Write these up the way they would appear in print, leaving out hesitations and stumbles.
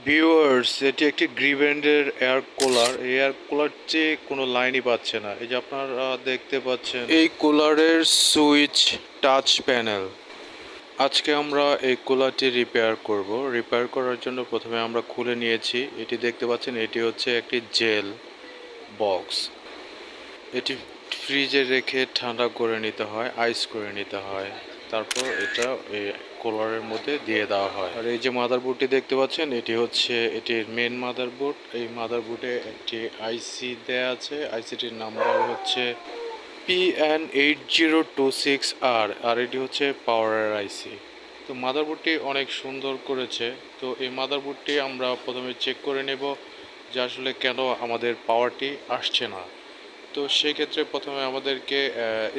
Viewers, এটি একটি গ্রিভেন্ডের air cooler. এই এয়ার কুলার চেয়ে কোনো লাইনই পাচ্ছে না। এই যে আপনারা দেখতে পাচ্ছেন এই কুলারের সুইচ টাচ প্যানেল। আজকে আমরা এই কুলারটি রিপেয়ার করব। রিপেয়ার করার জন্য প্রথমে আমরা খুলে নিয়েছি। এটি দেখতে পাচ্ছেন, এটি হচ্ছে একটি জেল বক্স। এটি ফ্রিজে রেখে ঠান্ডা করে নিতে হয়, আইস করে নিতে হয়, তারপর এটা এই কুলারের মধ্যে দিয়ে দেওয়া হয়। আর এই যে মাদারবোর্ডটি দেখতে পাচ্ছেন, এটি হচ্ছে এটির মেন মাদারবোর্ড। এই মাদারবোর্ডে একটি আইসি দেয়া আছে। আইসিটির নাম্বার হচ্ছে PN8026R, আর এটি হচ্ছে পাওয়ারের আইসি। তো মাদারবোর্ডটি অনেক সুন্দর করেছে। তো এই মাদারবোর্ডটি আমরা প্রথমে চেক করে নেব যে আসলে কেন আমাদের পাওয়ারটি আসছে না। তো সেক্ষেত্রে প্রথমে আমাদেরকে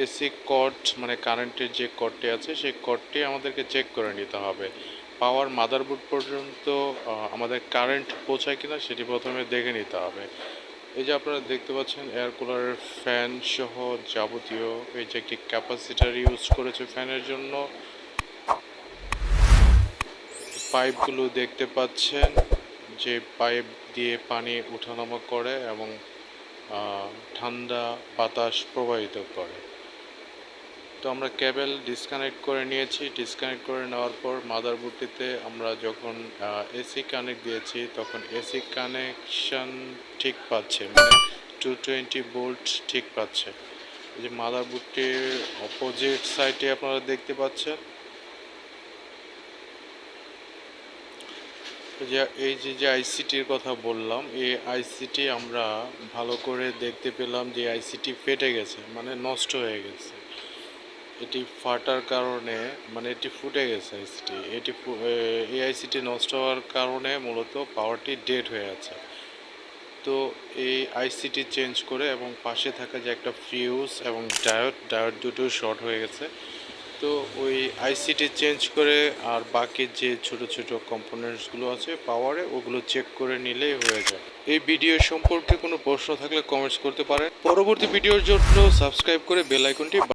এসি কর্ড, মানে কারেন্টের যে কর্ডটি আছে সেই কর্ডটি আমাদেরকে চেক করে নিতে হবে। পাওয়ার মাদারবোর্ড পর্যন্ত আমাদের কারেন্ট পৌঁছায় কিনা সেটি প্রথমে দেখে নিতে হবে। এই যে আপনারা দেখতে পাচ্ছেন এয়ার কুলারের ফ্যান সহ যাবতীয় এই যে একটি ক্যাপাসিটার ইউজ করেছে ফ্যানের জন্য। পাইপগুলো দেখতে পাচ্ছেন, যে পাইপ দিয়ে পানি ওঠানামা করে এবং ঠান্ডা বাতাস প্রবাহিত করে। তো আমরা কেবল ডিসকানেক্ট করে নিয়েছি। ডিসকানেক্ট করে নেওয়ার পর মাদারবোর্ডটিতে আমরা যখন এসি কানেক্ট দিয়েছি তখন এসি কানেকশন ঠিক পাচ্ছে, মানে 220 ভোল্ট ঠিক পাচ্ছে। এই যে মাদারবোর্ডটির অপোজিট সাইডে আপনারা দেখতে পাচ্ছেন, এই যে আইসিটির কথা বললাম, এই আইসিটি আমরা ভালো করে দেখতে পেলাম যে আইসিটি ফেটে গেছে, মানে নষ্ট হয়ে গেছে। এটি ফাটার কারণে, মানে এটি ফুটে গেছে আইসিটি। এই আইসিটি নষ্ট হওয়ার কারণে মূলত পাওয়ারটি ডেড হয়ে আছে। তো এই আইসিটি চেঞ্জ করে এবং পাশে থাকা যে একটা ফিউজ এবং ডায়োড দুটো শর্ট হয়ে গেছে। তো ওই আইসিটি চেঞ্জ করে আর বাকি যে ছোট ছোট কম্পোনেন্টসগুলো আছে পাওয়ারে, ওগুলো চেক করে নিলেই হয়ে যায়। এই ভিডিও সম্পর্কে কোনো প্রশ্ন থাকলে কমেন্টস করতে পারেন। পরবর্তী ভিডিওর জন্য সাবস্ক্রাইব করে বেল আইকনটি